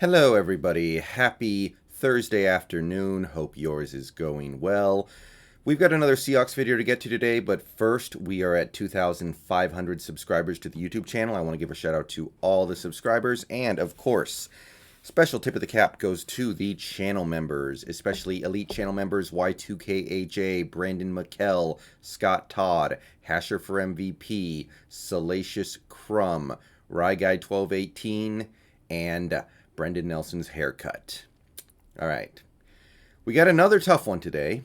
Hello, everybody. Happy Thursday afternoon. Hope yours is going well. We've got another Seahawks video to get to today, but first, we are at 2,500 subscribers to the YouTube channel. I want to give a shout out to all the subscribers, and of course, special tip of the cap goes to the channel members, especially elite channel members Y2KAJ, Brendon, Mikel, Scott, Todd, Hasher for MVP, Salacious, Crumb, Ryguy 1218, and Brendon Nelson's haircut. All right. We got another tough one today.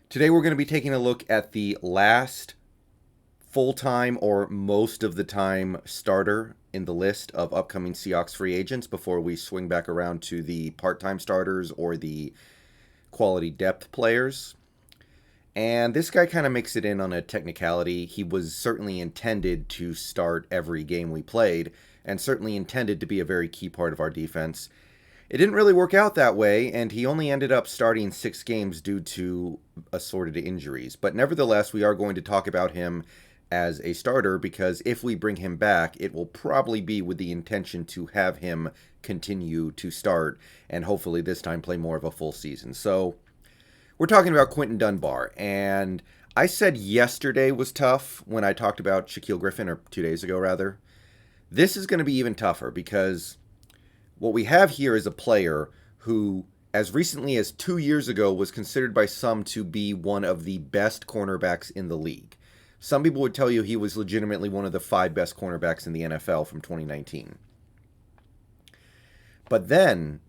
Today we're going to be taking a look at the last full-time or most of the time starter in the list of upcoming Seahawks free agents before we swing back around to the part-time starters or the quality depth players. And this guy kind of makes it in on a technicality. He was certainly intended to start every game we played, and certainly intended to be a very key part of our defense. It didn't really work out that way, and he only ended up starting 6 games due to assorted injuries. But nevertheless, we are going to talk about him as a starter, because if we bring him back, it will probably be with the intention to have him continue to start, and hopefully this time play more of a full season. So we're talking about Quinton Dunbar, and I said yesterday was tough when I talked about Shaquille Griffin, or 2 days ago rather. This is going to be even tougher because what we have here is a player who, as recently as 2 years ago, was considered by some to be one of the best cornerbacks in the league. Some people would tell you he was legitimately one of the 5 best cornerbacks in the NFL from 2019. But then,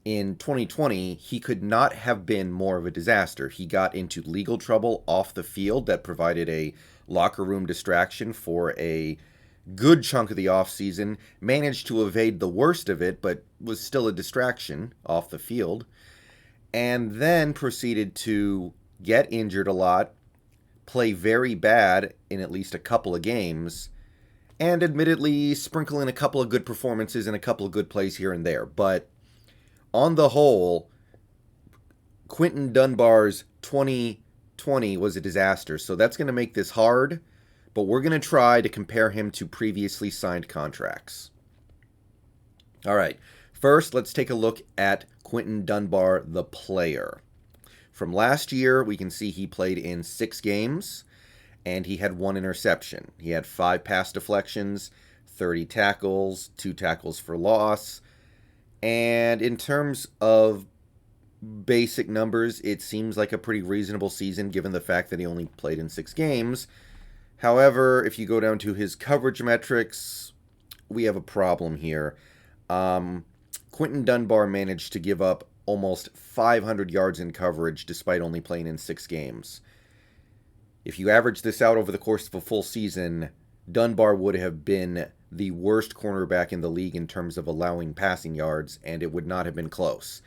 in 2020, he could not have been more of a disaster. He got into legal trouble off the field that provided a locker room distraction for a good chunk of the offseason, managed to evade the worst of it, but was still a distraction off the field, and then proceeded to get injured a lot, play very bad in at least a couple of games, and admittedly sprinkle in a couple of good performances and a couple of good plays here and there. But on the whole, Quinton Dunbar's 2020 was a disaster, so that's going to make this hard. But we're going to try to compare him to previously signed contracts. All right. First, let's take a look at Quinton Dunbar, the player. From last year, we can see he played in 6 games, and he had 1 interception. He had 5 pass deflections, 30 tackles, 2 tackles for loss. And in terms of basic numbers, it seems like a pretty reasonable season given the fact that he only played in 6 games. However, if you go down to his coverage metrics, we have a problem here. Quinton Dunbar managed to give up almost 500 yards in coverage despite only playing in 6 games. If you average this out over the course of a full season, Dunbar would have been the worst cornerback in the league in terms of allowing passing yards, and it would not have been close.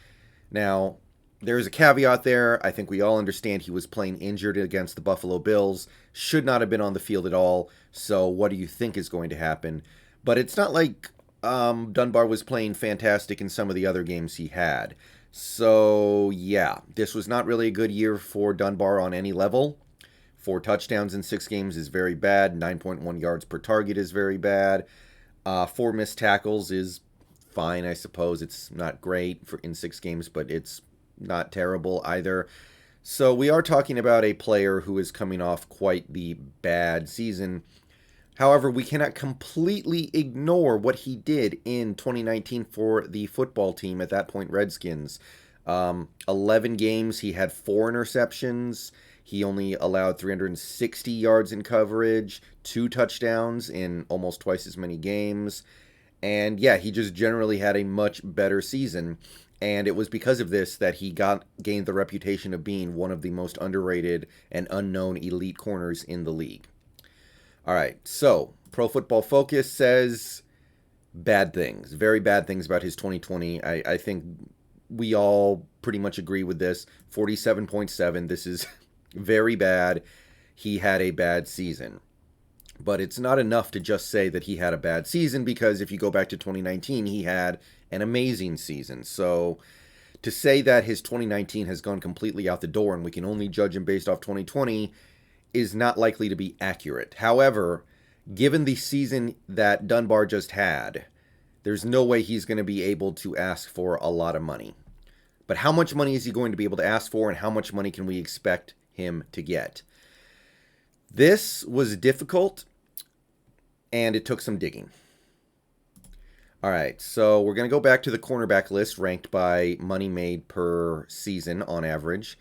Now, there's a caveat there. I think we all understand he was playing injured against the Buffalo Bills, should not have been on the field at all, so what do you think is going to happen? But it's not like Dunbar was playing fantastic in some of the other games he had. So, yeah, this was not really a good year for Dunbar on any level. 4 touchdowns in 6 games is very bad. 9.1 yards per target is very bad. 4 missed tackles is fine, I suppose. It's not great in 6 games, but it's not terrible either. So we are talking about a player who is coming off quite the bad season. However, we cannot completely ignore what he did in 2019 for the football team, at that point Redskins. 11 games, he had 4 interceptions. He only allowed 360 yards in coverage, 2 touchdowns in almost twice as many games. And yeah, he just generally had a much better season. And it was because of this that he gained the reputation of being one of the most underrated and unknown elite corners in the league. All right, so Pro Football Focus says bad things, very bad things about his 2020. I think we all pretty much agree with this. 47.7, this is very bad. He had a bad season. But it's not enough to just say that he had a bad season, because if you go back to 2019, he had an amazing season. So to say that his 2019 has gone completely out the door and we can only judge him based off 2020 is not likely to be accurate. However, given the season that Dunbar just had, There's no way he's going to be able to ask for a lot of money. But how much money is he going to be able to ask for, and how much money can we expect him to get? This was difficult, and it took some digging. All right, so we're going to go back to the cornerback list ranked by money made per season on average.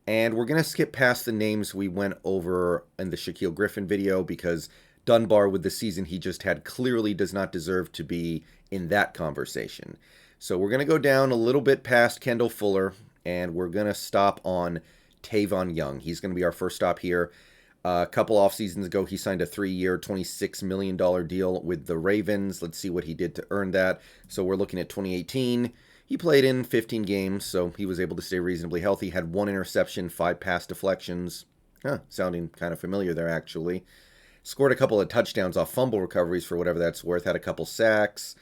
And we're going to skip past the names we went over in the Shaquille Griffin video because Dunbar, with the season he just had, clearly does not deserve to be in that conversation. So we're going to go down a little bit past Kendall Fuller, and we're going to stop on Tavon Young. He's going to be our first stop here. A couple off seasons ago, he signed a 3-year, $26 million deal with the Ravens. Let's see what he did to earn that. So we're looking at 2018. He played in 15 games, so he was able to stay reasonably healthy. Had 1 interception, 5 pass deflections. Sounding kind of familiar there, actually. Scored a couple of touchdowns off fumble recoveries for whatever that's worth. Had a couple sacks.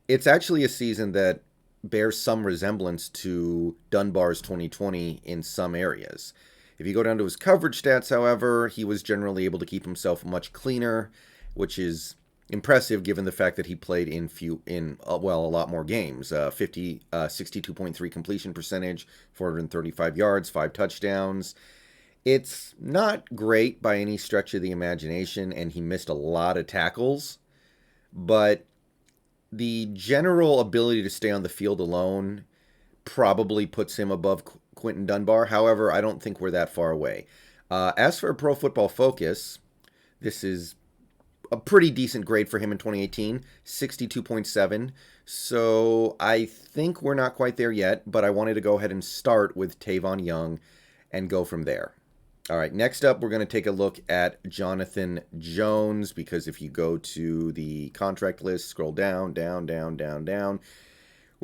It's actually a season that bears some resemblance to Dunbar's 2020 in some areas. If you go down to his coverage stats, however, he was generally able to keep himself much cleaner, which is impressive given the fact that he played in a lot more games. 62.3 completion percentage, 435 yards, 5 touchdowns. It's not great by any stretch of the imagination, and he missed a lot of tackles, but the general ability to stay on the field alone probably puts him above Quinton Dunbar. However, I don't think we're that far away. As for Pro Football Focus, this is a pretty decent grade for him in 2018, 62.7. So I think we're not quite there yet, but I wanted to go ahead and start with Tavon Young and go from there. All right, next up, we're going to take a look at Jonathan Jones, because if you go to the contract list, scroll down, we're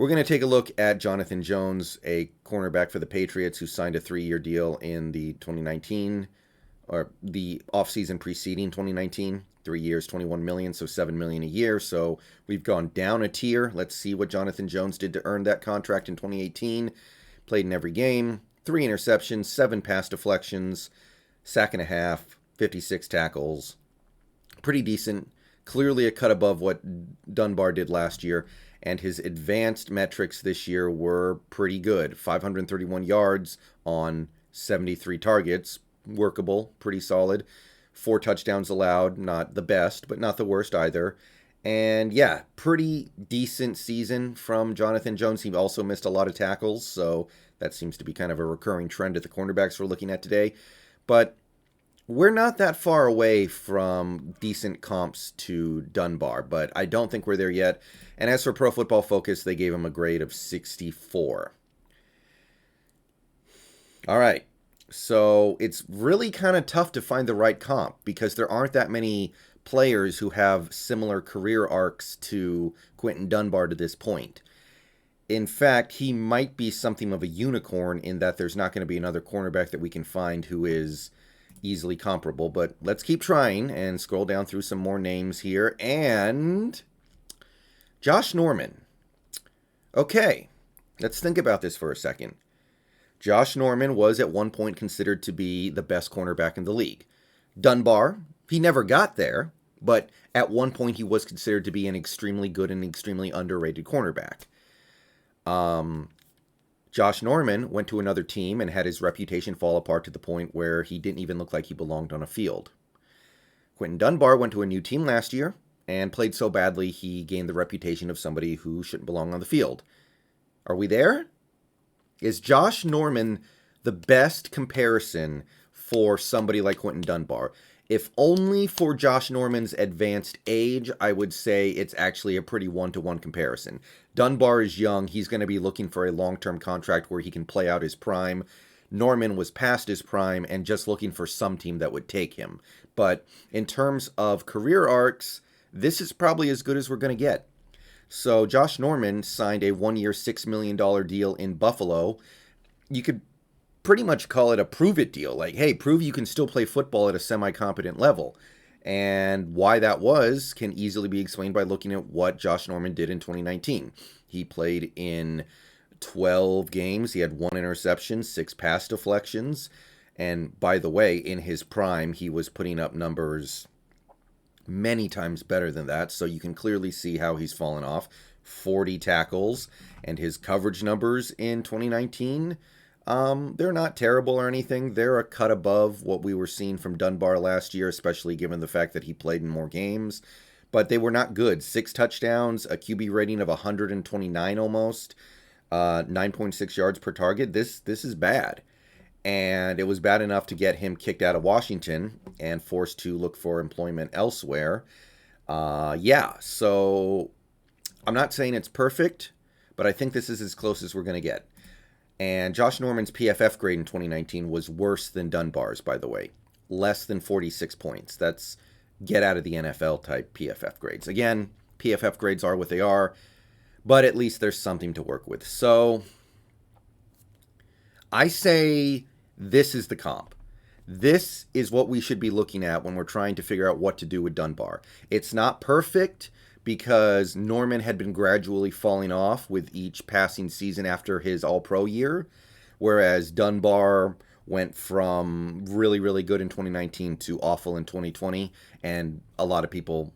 going to take a look at Jonathan Jones, a cornerback for the Patriots who signed a 3-year deal in the 2019, or the offseason preceding 2019. 3 years, $21 million, so $7 million a year. So we've gone down a tier. Let's see what Jonathan Jones did to earn that contract in 2018. Played in every game, 3 interceptions, 7 pass deflections, sack and a half, 56 tackles. Pretty decent. Clearly a cut above what Dunbar did last year. And his advanced metrics this year were pretty good. 531 yards on 73 targets. Workable, pretty solid. 4 touchdowns allowed, not the best, but not the worst either. And yeah, pretty decent season from Jonathan Jones. He also missed a lot of tackles, so that seems to be kind of a recurring trend at the cornerbacks we're looking at today. But we're not that far away from decent comps to Dunbar, but I don't think we're there yet. And as for Pro Football Focus, they gave him a grade of 64. All right. So it's really kind of tough to find the right comp because there aren't that many players who have similar career arcs to Quinton Dunbar to this point. In fact, he might be something of a unicorn in that there's not going to be another cornerback that we can find who is easily comparable. But let's keep trying and scroll down through some more names here. And Josh Norman. Okay, let's think about this for a second. Josh Norman was at one point considered to be the best cornerback in the league. Dunbar, he never got there, but at one point he was considered to be an extremely good and extremely underrated cornerback. Josh Norman went to another team and had his reputation fall apart to the point where he didn't even look like he belonged on a field. Quinton Dunbar went to a new team last year and played so badly he gained the reputation of somebody who shouldn't belong on the field. Are we there? Is Josh Norman the best comparison for somebody like Quinton Dunbar? If only for Josh Norman's advanced age, I would say it's actually a pretty one-to-one comparison. Dunbar is young. He's going to be looking for a long-term contract where he can play out his prime. Norman was past his prime and just looking for some team that would take him. But in terms of career arcs, this is probably as good as we're going to get. So Josh Norman signed a 1-year, $6 million deal in Buffalo. You could pretty much call it a prove-it deal. Like, hey, prove you can still play football at a semi-competent level. And why that was can easily be explained by looking at what Josh Norman did in 2019. He played in 12 games. He had 1 interception, 6 pass deflections. And by the way, in his prime, he was putting up numbers many times better than that, so you can clearly see how he's fallen off. 40 tackles, and his coverage numbers in 2019, they're not terrible or anything. They're a cut above what we were seeing from Dunbar last year, especially given the fact that he played in more games. But they were not good. 6 touchdowns, a QB rating of 129 almost, 9.6 yards per target. This is bad. And it was bad enough to get him kicked out of Washington and forced to look for employment elsewhere. So I'm not saying it's perfect, but I think this is as close as we're going to get. And Josh Norman's PFF grade in 2019 was worse than Dunbar's, by the way. Less than 46 points. That's get out of the NFL type PFF grades. Again, PFF grades are what they are, but at least there's something to work with. So I say this is the comp. This is what we should be looking at when we're trying to figure out what to do with Dunbar. It's not perfect because Norman had been gradually falling off with each passing season after his All-Pro year, whereas Dunbar went from really, really good in 2019 to awful in 2020, and a lot of people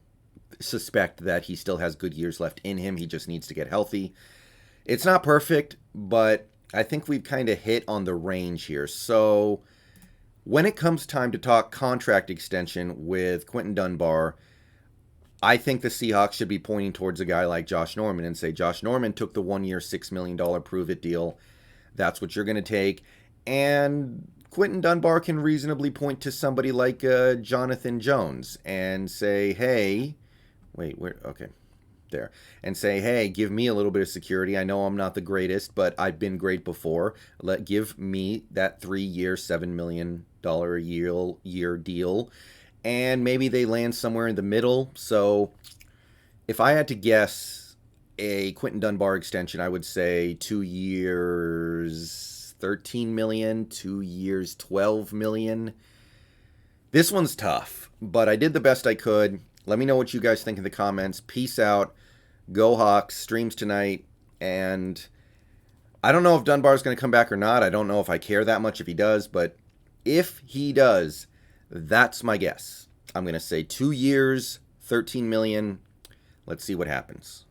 suspect that he still has good years left in him. He just needs to get healthy. It's not perfect, but I think we've kind of hit on the range here. So when it comes time to talk contract extension with Quinton Dunbar, I think the Seahawks should be pointing towards a guy like Josh Norman and say, Josh Norman took the 1-year, $6 million prove-it deal. That's what you're going to take. And Quinton Dunbar can reasonably point to somebody like Jonathan Jones and say, hey, and say, hey, give me a little bit of security. I know I'm not the greatest, but I've been great before. Give me that 3-year, $7 million a year deal. And maybe they land somewhere in the middle. So if I had to guess a Quinton Dunbar extension, I would say 2 years, $13 million, 2 years, $12 million. This one's tough, but I did the best I could. Let me know what you guys think in the comments. Peace out. Go Hawks. Streams tonight. And I don't know if Dunbar's going to come back or not. I don't know if I care that much if he does. But if he does, that's my guess. I'm going to say 2 years, $13 million. Let's see what happens.